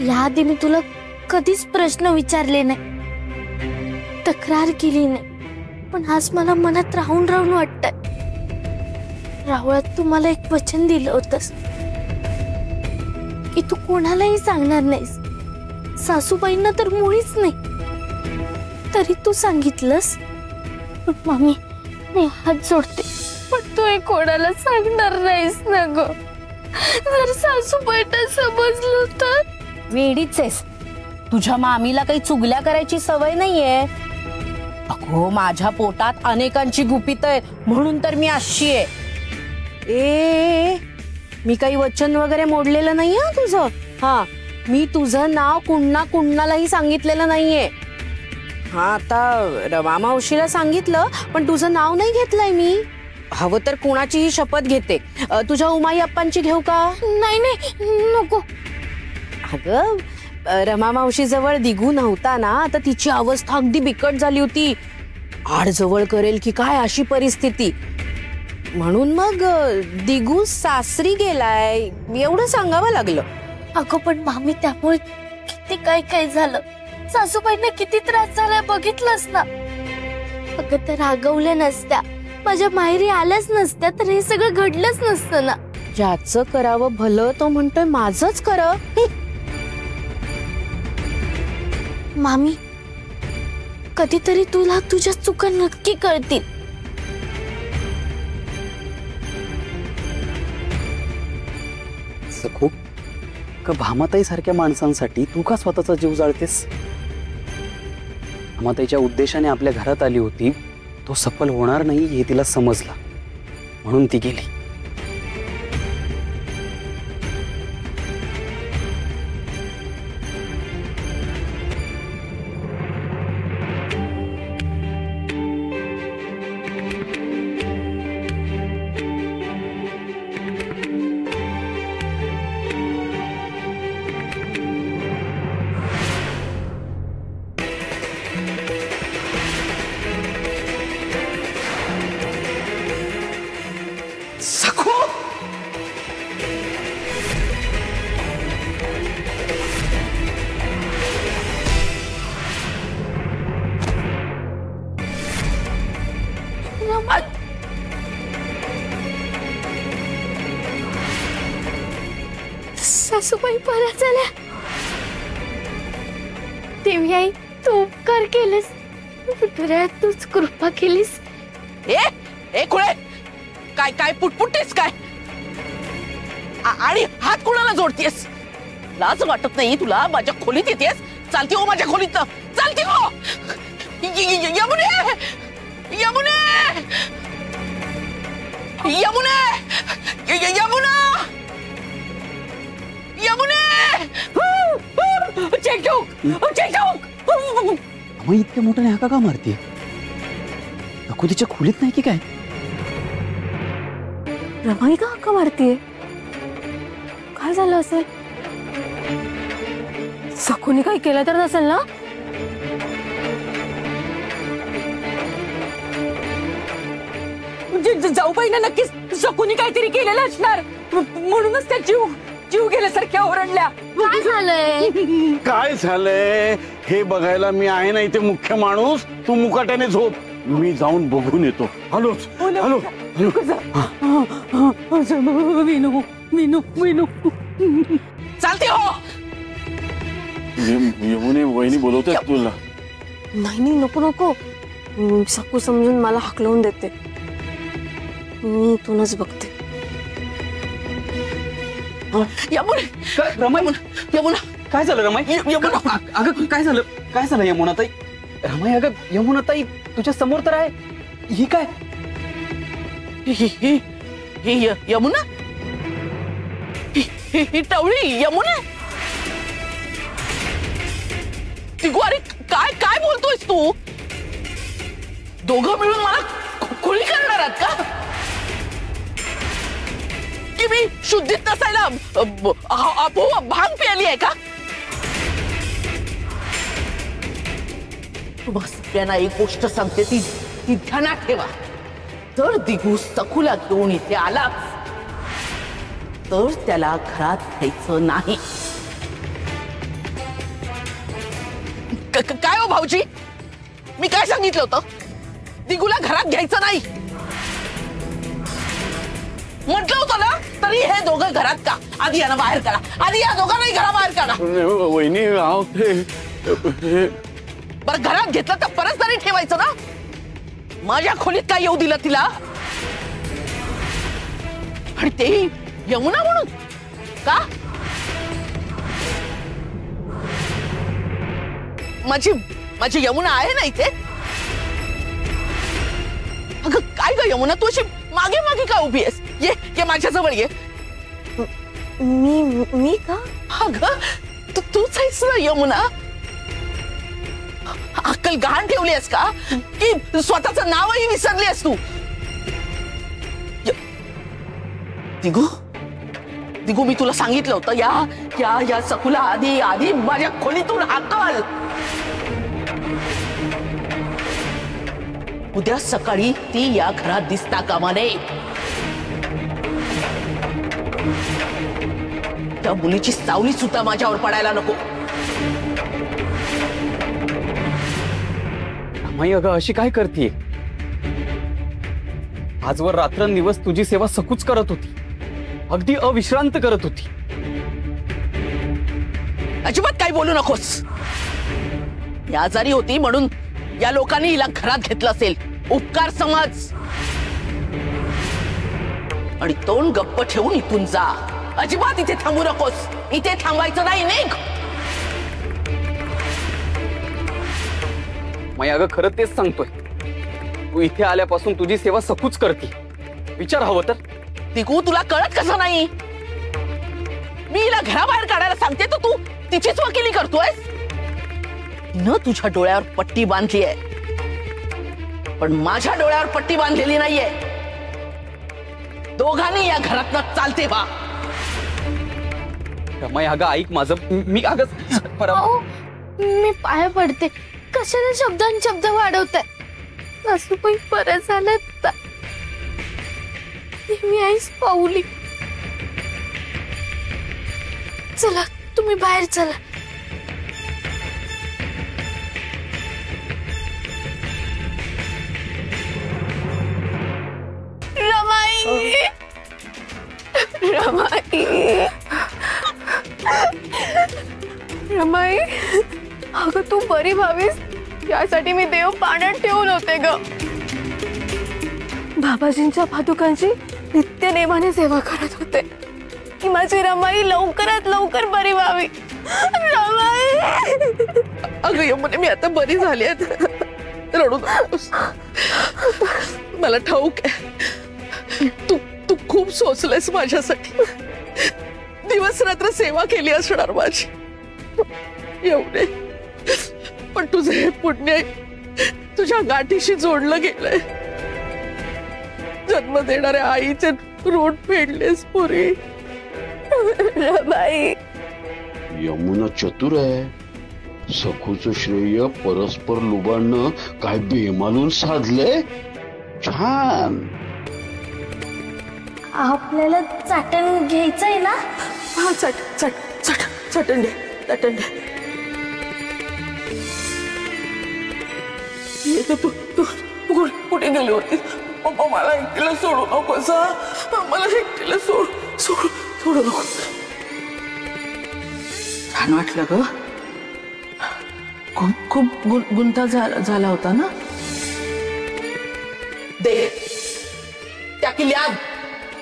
याआधी मी तुला कधीच प्रश्न विचारले नाही, तक्रार केली नाही, पण आज मला मनात राहून राहून वाटतंय राहुळात तू मला एक वचन दिलं होतंस की तू कोणालाही सांगणार नाहीस, सासूबाईंना तर मुळीच नाही, तरी तू सांगितलंस. पण मम्मी मी हात जोडते, पण तू हे कोणाला सांगणार नाहीस ना ग. जर सासूबाईंना समजलं तर. वेडीच आहेस, तुझ्या मामीला काही चुगल्या करायची सवय नाहीये. अगो माझ्या पोटात अनेकांची गुपित आहे म्हणून तर मी अशी आहे. ए मी काही वचन वगैरे मोडलेलं नाहीये तुझं. हा मी तुझं नाव कुणालाही सांगितलेलं नाहीये. हा आता रमा मावशीला सांगितलं पण तुझं नाव नाही घेतलंय मी. हवं तर कुणाचीही शपथ घेते. तुझ्या उमाई अप्पांची घेऊ का? नाही नाही नको. अगं रमा मावशी जवळ दिगू नव्हता ना तर तिची अवस्था अगदी बिकट झाली होती. आड जवळ करेल की काय अशी परिस्थिती. म्हणून मग दिगू सासरी गेलाय एवढं सांगावं लागलं. अगं पण मामी त्यामुळे किती काय काय झालं. सासूबाईंना किती त्रास झालाय बघितलंस ना. अगं तर रागवल्या नसत्या, माझ्या माहेरी आल्याच नसत्या तर हे सगळं घडलंच नसतं ना. ज्याचं करावं भलं तो म्हणतोय माझंच कर. मामी कधीतरी तुला तुझ्या चुका नक्की कळतील. सखू का भामाताई सारख्या माणसांसाठी तू का स्वतःचा जीव जाळतेस? भामाताईच्या उद्देशाने आपल्या घरात आली होती, तो सफल होणार नाही हे तिला समजलं म्हणून ती गेली. सासूबाई परत झाल्या. देवी आई तू उपकार केलेस, तूच कृपा केलीस. ए खुळे काय काय पुटपुटेस काय आणि हात कोणाला जोडतेस? लाज वाटत नाही तुला? माझ्या खोलीत येतेस. चालती हो माझ्या खोलीत, चालती हो. यमुने यमुने यमुने यमुना यमुने मग इतक्या मोठ्याने हाका का मारते? नको तिच्या खोलीत नाही की काय? रमाई का हाका मारतीये? काय झालं असेल? सखूने काही केलं तर नसेल ना? जाऊबाईंना नक्कीच सखूने काहीतरी केलेलं असणार म्हणूनच त्या जीव गेल्यासारख्या ओरडल्या. काय झालंय? काय झालंय हे बघायला मी आहे ना इथे मुख्य माणूस. तू मुकाट्याने झोप, मी जाऊन बघून येतो. हॅलोच हॅलो विनू विनू विनू चालते हो. यमुने वहिनी बोलवते तुला. नाही नाही नको नको. सखू समजून मला हकलवून देते. मी इथूनच बघते. रमाई यमुना काय झालं? रमाई यमुना अगं काय झालं? काय झालं यमुना ताई? रमाई अगं यमुना ताई तुझ्या समोर तर आहे. ही काय? ही यमुना ही टवळी यमुना. अरे काय काय बोलतोयस तू? दोघं मिळून मला खोळी करणार आहात का? की मी शुद्धीत नसायला आपोआप भांग प्याली आहे का? तुम्हा सगळ्यांना एक गोष्ट सांगते, ती ध्यानात ठेवा. जर दिगू सखूला घेऊन इथे आलाच तर त्याला घरात घ्यायचं नाही. काय हो भाऊजी, मी काय सांगितलं होतं? दिगूला घरात घ्यायचं नाही म्हटलं होतं ना, तरी हे दोघं घरात का? आधी यांना बाहेर काढा, आधी या दोघांनाही घराबाहेर काढा. वहिनी बरं घरात घेतलं तर परत तरी ठेवायचं ना. माझ्या खोलीत काय येऊ दिलं तिला? आणि तेही यमुना म्हणून का? माझी यमुना आहे ना इथे. अगं काय ग यमुना, तू अशी मागे मागे का उभी आहेस? ये माझ्या जवळ ये. मी का? अगं तूच आहेस ना यमुना. अक्कल गहाण ठेवली आहेस का, की स्वतःचं नावही विसरली आहेस तू? दिगू मी तुला सांगितलं होतं, या सखूला आधी माझ्या खोलीतून हाकल. उद्या सकाळी ती या घरात दिसता कामा नये. त्या मुलीची सावली सुद्धा माझ्यावर पडायला नको. रमाई अगं अशी काय करतीये? आजवर रात्रंदिवस तुझी सेवा सकूच करत होती, अगदी अविश्रांत करत होती. अजिबात काही बोलू नकोस. ही आजारी होती म्हणून या लोकांनी हिला घरात घेतलं असेल, उपकार समज. आणि तोंड गप्प ठेवून इथून जा. अजिबात इथे थांबू नकोस. इथे थांबायचं नाही, निघ. मी अगं खरं तेच सांगतोय, तू इथे आल्यापासून तुझी सेवा सकूच करते. विचार हवं तर. दिगू तुला कळत कसं नाही? मी हिला घराबाहेर काढायला सांगते तर तू तिचीच वकिली करतोय. न तुझ्या डोळ्यावर पट्टी बांधली आहे, पण माझ्या डोळ्यावर पट्टी बांधलेली नाहीये. दोघांनी या घरातनं चालते बा. रमाई अगं ऐक माझं. मी अगं अहो, मी पाया पडते. कशाला शब्द वाढवताय? सासूबाई बरं झालं. मी आईस पावली. चला तुम्ही बाहेर चला. रमाई, रमाई, अगं तू बरी व्हावीस यासाठी मी देव पाण्यात ठेवून होते ग. बाबाजींच्या पादुकांची नित्य नेमाने सेवा करत होते की माझी रमाई लवकरात लवकर बरी व्हावी. रमाई, अगं यमुने मी आता बरी झाली आहे, रडू नकोस. मला ठाऊक आहे तू खूप सोचलंयस माझ्यासाठी. दिवस रात्र सेवा केली असणार माझी एवढे. पण तुझे हे पुण्य तुझ्या गाठीशी जोडलं गेलंय. जन्म देणाऱ्या आईचे ऋण फेडलेस पुरी. रमाई, यमुना चतुर आहे. सखूचं श्रेय परस्पर लुबाडणं काय बेमालून साधलंय. छान. आपल्याला चाटण घ्यायचंय ना? हा चटण दे. तू कुठे गेली होती? पप्पा मला एकटीला सोडू नकोस. मला एकटीला सोडू नको. छान वाटलं ग. खूप गुंता झाला होता ना. दे त्या किल्ल्या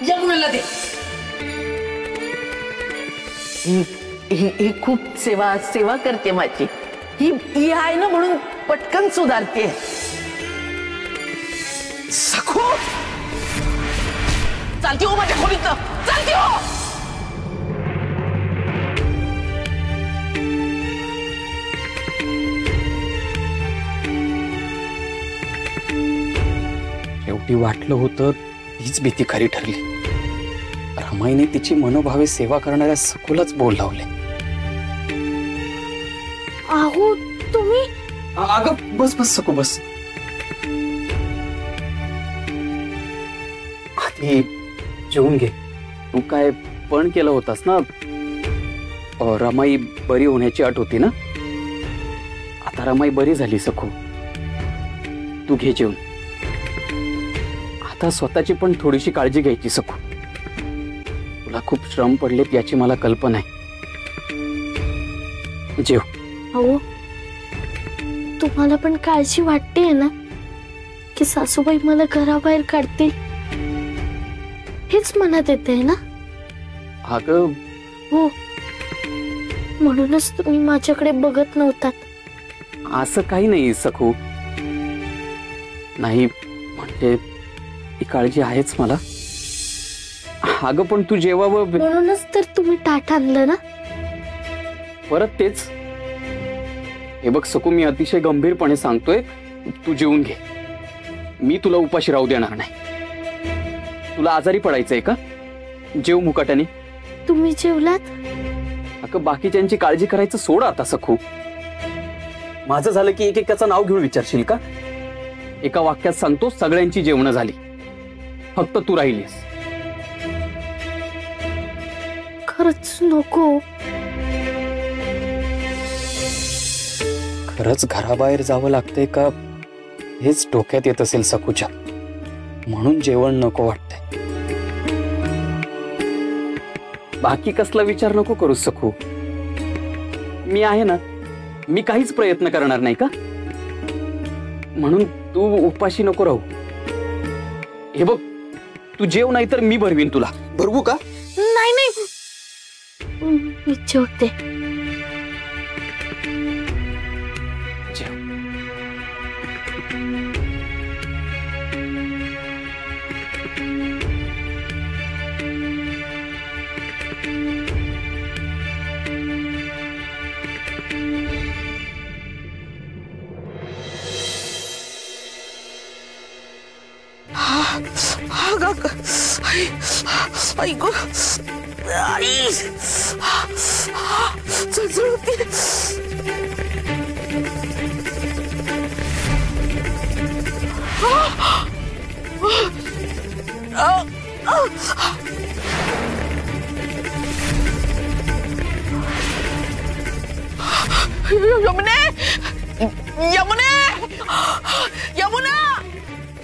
यमुनेला दे. ही खूप सेवा करते माझी. ही आहे ना म्हणून पटकन सुधारते. सखू चालती हो माझ्या खोलीत, चालती हो. शेवटी वाटलं होतं तीच भीती खरी ठरली. रमाईने तिची मनोभावे सेवा करणाऱ्या सखूलाच बोल लावले. अहो तुम्ही. अगं बस सखू बस. आधी जेवून घे. तू काय पण केलं होतास ना, रमाई बरी होण्याची अट होती ना. आता रमाई बरी झाली सखू. तू घे जेवून. आता स्वतःची पण थोडीशी काळजी घ्यायची सखू. तुला खूप श्रम पडलेत याची मला कल्पना आहे. जेव. अहो तुम्हाला पण काळजी वाटते ना की सासूबाई मला घराबाहेर काढतील, हेच मनात येते ना? अगं हो, म्हणूनच तुम्ही माझ्याकडे बघत नव्हतात. असं काही नाही सखू. नाही म्हणजे ही काळजी आहेच मला. अगं पण तू जेवावं. म्हणूनच तर तुम्ही ताट आणलं ना. परत तेच. हे बघ सखू, मी अतिशय गंभीरपणे सांगतोय, तू जेवून घे. मी तुला उपाशी राहू देणार नाही. तुला आजारी पडायचंय का? जेव मुकाट्याने. तुम्ही जेवलात? अगं बाकीच्यांची काळजी करायचं सोड आता सखू. माझं झालं की एकेकाचं नाव घेऊन विचारशील का? एका वाक्यात सांगतो, सगळ्यांची जेवणं झाली, फक्त तू राहिलीस. खरंच नको. खरंच घराबाहेर जावं लागतंय का हेच डोक्यात येत असेल सखूच्या, म्हणून जेवण नको वाटतंय. बाकी कसला विचार नको करू सखू. मी आहे ना, मी काहीच प्रयत्न करणार नाही का? म्हणून तू उपाशी नको राहू. हे बघ, तू जेव नाही तर मी भरवीन तुला. भरवू का? नाही नाही, मी जेवते. जेव. आई गो, आई चळचळ होते. यमुने, यमुने, यमुना,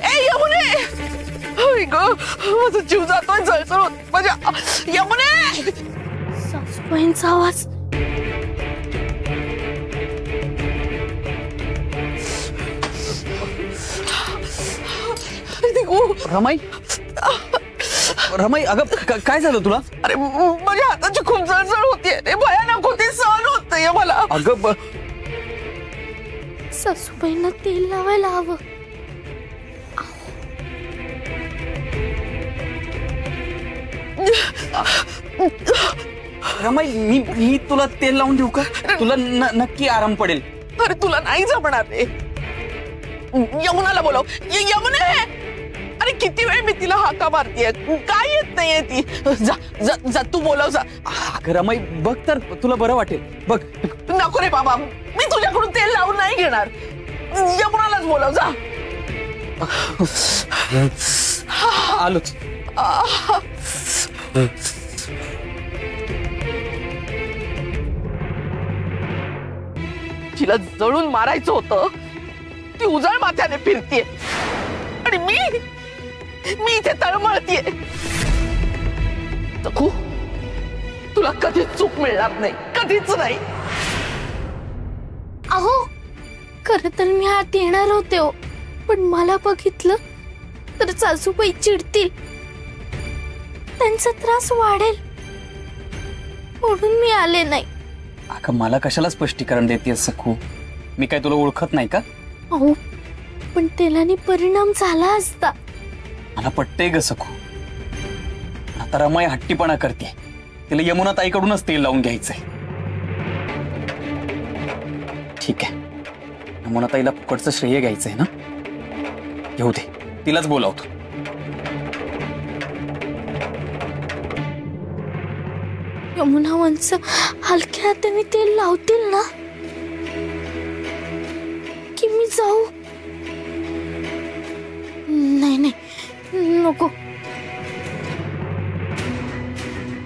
ए यमुने. आई गो, माझा जीव जातोय, जळजळ होत माझ्या. यमुने. सासूबाईंचा आवाज. रमाई, रमाई, अगं काय झालं तुला? अरे माझ्या हाताची खूप जळजळ होतीये. ते भयानक होते, सहन होत नाहीये मला. अगं सासूबाईंना तेल लावायला हवं. रमाई, मी तुला तेल लावून देऊ का? तुला नक्की आराम पडेल. अरे तुला नाही जमणार रे. यमुनाला बोलव. यमुने, अरे किती वेळ मी तिला हाका मारतीये, काय येत नाहीये ती. जा जा जा, तू बोलव जा. अगं रमाई, बघ तर तुला बरं वाटेल. बघ. नको रे बाबा, मी तुझ्याकडून तेल लावून नाही घेणार. यमुनालाच बोलव जा. आलोच. तिला जळून मारायचं होतं, ती उजळ माथ्याने फिरतीये आणि मी इथे तळमळतीये. सखू, तुला कधीच चूक मिळणार नाही, कधीच नाही. अहो खरं तर मी आत येणार होते हो, पण मला बघितलं तर सासूबाई चिडतील, त्यांचा त्रास वाढेल, म्हणून मी आले नाही. अगं मला कशाला स्पष्टीकरण देतेस सखू? मी काय तुला ओळखत नाही का? अहो पण तेलाने परिणाम झाला असता. मला पटतंय ग सखू. आता रमाई हट्टीपणा करते, तिला यमुना ताईकडूनच तेल लावून घ्यायचंय. ठीक आहे, यमुना ताईला फुकटचं श्रेय घ्यायचंय ना? घेऊ दे, तिलाच बोलावतो. यमुना वंश हलक्या हाताने तेल लावतील ना की मी जाऊ? नाही नाही, नको.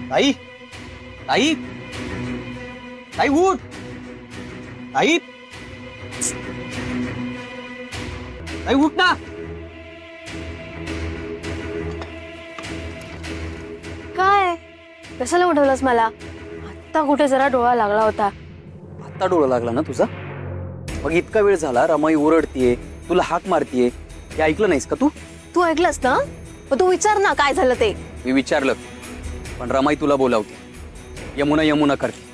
ताई, ताई, ताई उठ. ताई, नाहीच. आई उठ ना. काय कशाला उठवलंस मला? आत्ता कुठे जरा डोळा लागला होता. आता डोळा लागला ना तुझा? मग इतका वेळ झाला रमाई ओरडतीये, तुला हाक मारतीये, हे ऐकलं नाहीस का तू? तू ऐकलंस ना? मग तू विचार ना काय झालं ते. मी विचारलं, पण रमाई तुला बोलावते. यमुना यमुना करते.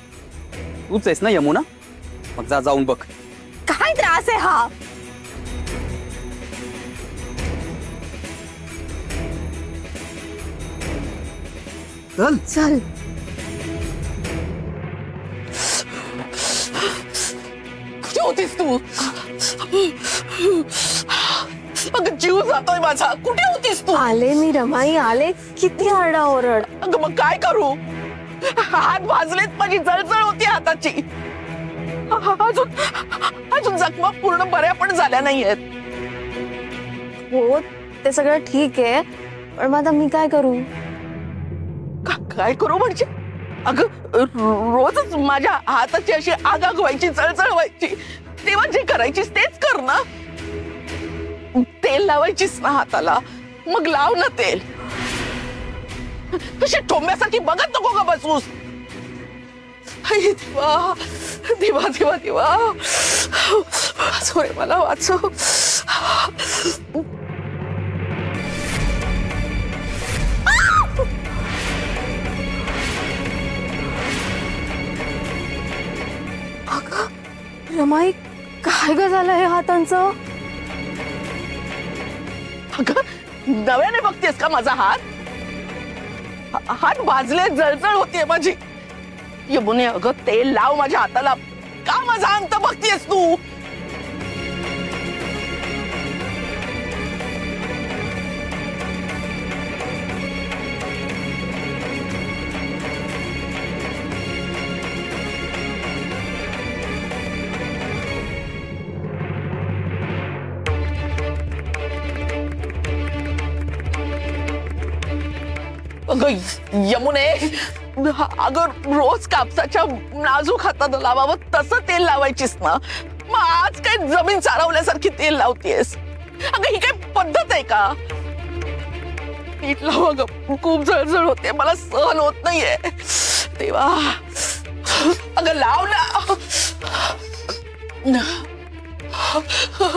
तूच आहेस ना यमुना? मग जा जाऊन बघ. काय त्रास आहे हा? चल चल. कुठे होतीस तू? अगं जीव जातोय माझा. कुठे होतीस तू? आले मी रमाई आले. किती आरडा ओरड. अगं मग काय करू? हात भाजलेत, माझी जळजळ होती हाताची. अजून जखमा पूर्ण बऱ्या पण झाल्या नाहीयेत. हो ते सगळं ठीक आहे, पण आता मी काय करू? काय करू म्हणजे? अगं रोजच माझ्या हाताची अशी आगाग व्हायची, जळजळ व्हायची. तेव्हा जे करायचीस तेच कर ना. तेल लावायचीस ना हाताला, मग लाव ना तेल. अशी ठोंब्यासारखी बघत नको का बसूस? देवा देवा देवा देवा, वाचव रे मला, वाचव. रमाई काय ग झालं हे हातांचं? अगं नव्याने बघतेस का माझा हात? हात भाजले, जळजळ होतीये माझी. यमुने अगं तेल लाव माझ्या हाताला. का माझा अंत बघतेस तू? अगं यमुने, अगं रोज कापसाच्या नाजूक हातानं लावावं तसं तेल लावायचीस ना. मग आज काय जमीन चारवल्यासारखी तेल लावतेस? अगं ही काय पद्धत आहे का? पीठ लाव अगं, खूप जळजळ होते, मला सहन होत नाहीये. तेव्हा अगं लाव ना.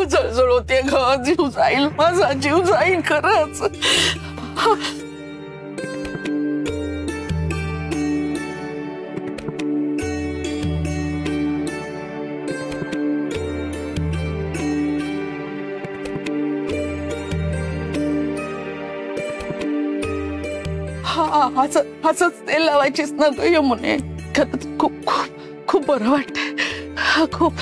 जळजळ होते ग, जीव जाईल माझा, जीव जाईल खरंच. असंच तेल लावायचीस ना ग यमुने. खरंच खूप खूप खूप बरं वाटतंय. खूप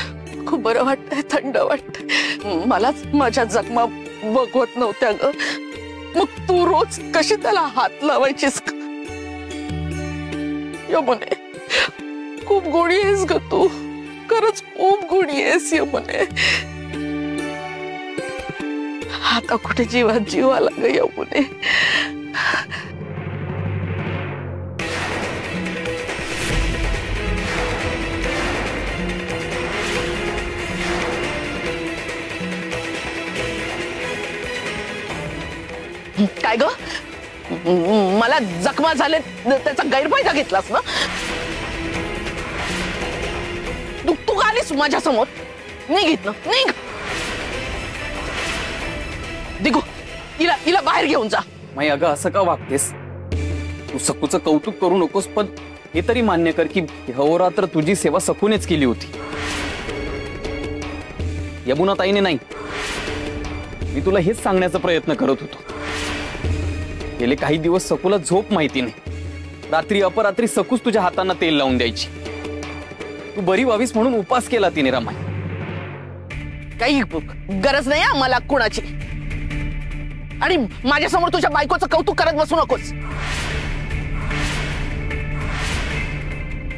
खूप बरं वाटतंय, थंड वाटतंय. मलाच माझ्या जखमा बघवत नव्हत्या ग. मग तू रोज कशी त्याला हात लावायचीस? यमुने खूप गोडी आहेस ग तू, खरंच खूप गोडी आहेस यमुने. आता कुठे जीवात जीव आला ग यमुने. काय ग, मला जखमा झाले त्याचा गैरफायदा घेतलास ना? तू का आलीस माझ्या समोर? निघ ना, निघ. दिगू हिला बाहेर घेऊन जा. माई अगं असं का वागतेस? तू सकूचं कौतुक करू नकोस, पण हे तरी मान्य कर की अहोरात्र तुझी सेवा सकूनेच केली होती, यमुना ताईने नाही. मी तुला हेच सांगण्याचा प्रयत्न करत होतो. गेले काही दिवस सकूला झोप माहिती नाही. रात्री अपरात्री सकूच तुझ्या हातांना तेल लावून द्यायची. तू बरी व्हावीस म्हणून उपास केला तिने रमाई. काही गरज नाही आम्हाला कुणाची. आणि माझ्या समोर तुझ्या बायकोचं कौतुक करत बसू नकोस.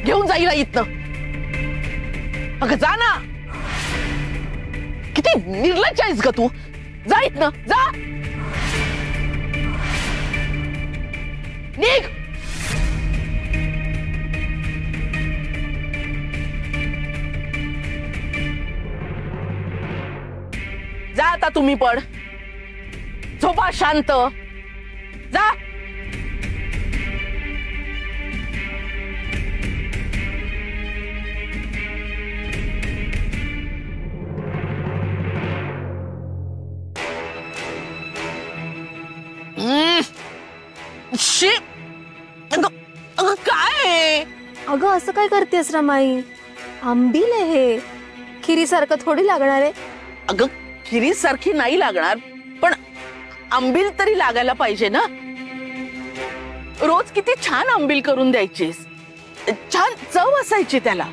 घेऊन जाईल इथनं. अगं जा ना. किती निर्लज्ज आहेस ग तू. जा इथनं, जा. निघ. आता तुम्ही पण झोपा शांत जा. शी काय अगं असं काय करतेस रमाई? आंबील आहे हे, खिरीसारखं थोडी लागणार आहे. अगं खिरी सारखी नाही लागणार पण आंबील तरी लागायला पाहिजे ना. रोज किती छान आंबील करून द्यायचीस, छान चव असायची त्याला.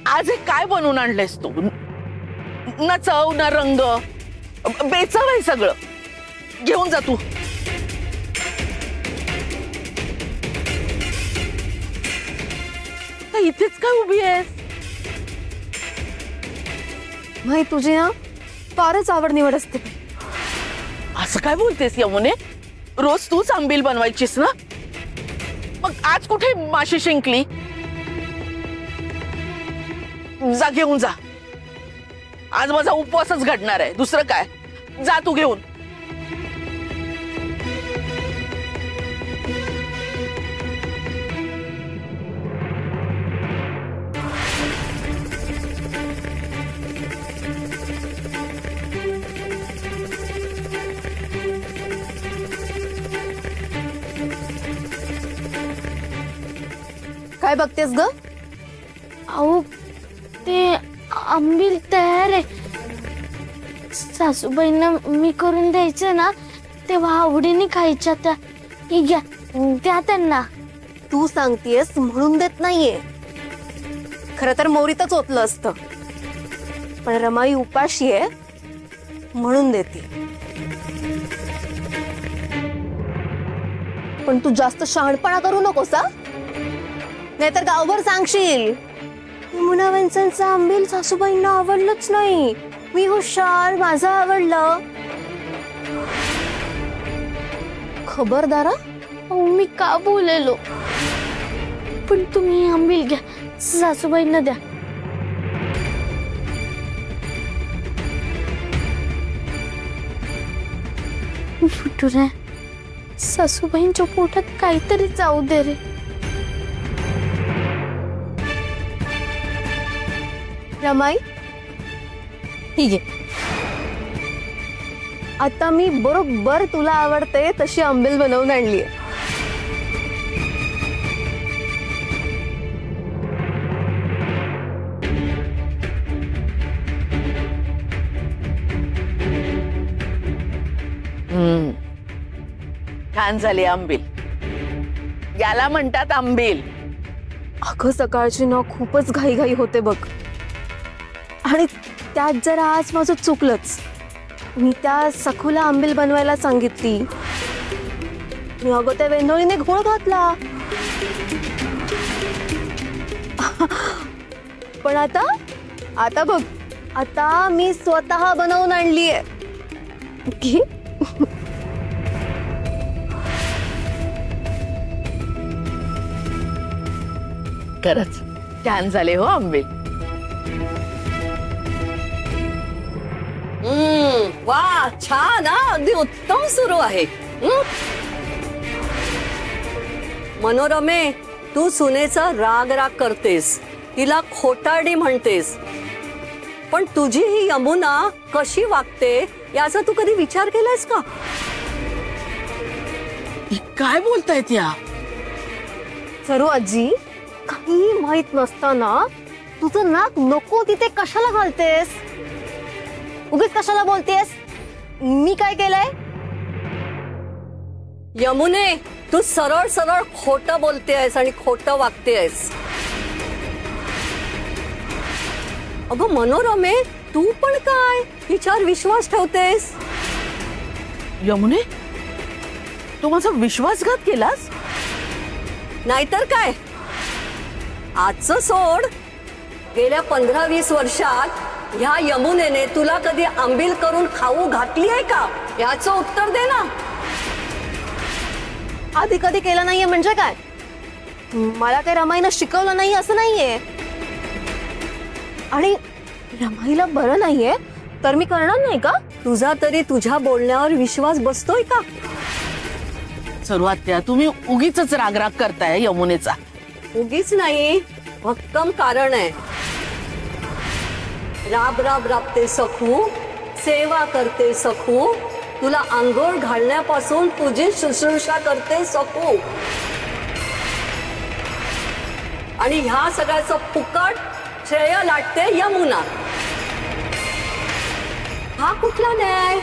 आज हे काय बनवून आणलेस तू? ना चव ना रंग, बेचव आहे सगळं. घेऊन जा तू. इथेच काय उभी आहेस? माही तुझी ना फारच आवड निवड असते. असं काय बोलतेस यमुने? रोज तूच आंबील बनवायचीस ना, मग आज कुठे माशी शिंकली? जा घेऊन जा. आज माझा उपवासच घडणार आहे, दुसरं काय. जा तू घेऊन. काय बघतेस ग? अहो ते आंबील तयार आहे. सासूबाईंना मी करून द्यायचे ना, तेव्हा आवडीने खायच्या त्या. घ्या द्या त्यांना. तू सांगतेस म्हणून देत नाहीये, खरं तर मोरीतच ओतलं असतं, पण रमाई उपाशी आहे म्हणून देते. पण तू जास्त शहाणपणा करू नकोस, नाहीतर गावभर सांगशील मुनावंचांचं आंबील सासूबाईंना आवडलंच नाही. मी हुशार, माझं आवडलं. खबरदार. मी का बोलेलो? पण तुम्ही आंबील घ्या, सासूबाईंना द्या. फुटून सासूबाईंच्या पोटात काहीतरी जाऊ दे रे. रमाई ठीक आहे, आता मी बरोबर तुला आवडते तशी आंबील बनवून आणली आहे. छान झाली आंबील. याला म्हणतात आंबील. अगं सकाळची ना खूपच घाई होते बघ, आणि त्यात जरा आज माझं चुकलंच. मी त्या सखूला आंबील बनवायला सांगितली, मी अगं त्या वेंधोळीने घोळ घातला. पण आता बघ, आता मी स्वतः बनवून आणली आहे. खरंच छान झाले हो आंबील. वा छान, अगदी उत्तम सुरू आहे. मनोरमे, तू सुनेचा राग करतेस, तिला खोटारडी म्हणतेस, पण तुझी ही यमुना कशी वागते याचा तू कधी विचार केलायस का? काय बोलतायत या? सरू आजी, काही माहित नसताना तुझं नाक नको तिथे कशाला घालतेस? उगीच कशाला बोलतेस? मी काय केलंय? यमुने, तू सरळ सरळ खोटं बोलतेस आणि खोटं वागतेस. अगं मनोरमे, तू पण काय हिच्यावर विश्वास ठेवतेस? यमुने, तू माझा विश्वासघात केलास? नाहीतर काय. आजचं सोड, गेल्या 15-20 वर्षात ह्या यमुनेने तुला कधी आंबील करून खाऊ घातली आहे का? याचं उत्तर दे ना. आधी कधी केलं नाहीये म्हणजे काय? मला काही रमाईनं शिकवलं नाही असं नाहीये, आणि रमाईला बरं नाहीये तर मी करणार नाही का? तुझा तरी तुझ्या बोलण्यावर विश्वास बसतोय का? सर्वात तुम्ही उगीच रागराग करताय यमुनेचा. उगीच नाही, भक्कम कारण आहे. राब राब राबते सखू, सेवा करते सखू, तुला आंघोळ घालण्यापासून तुझी शुश्रूषा करते सखू. आणि ह्या सगळ्याचं फुकट श्रेय लाटते यमुना. हा कुठला न्याय?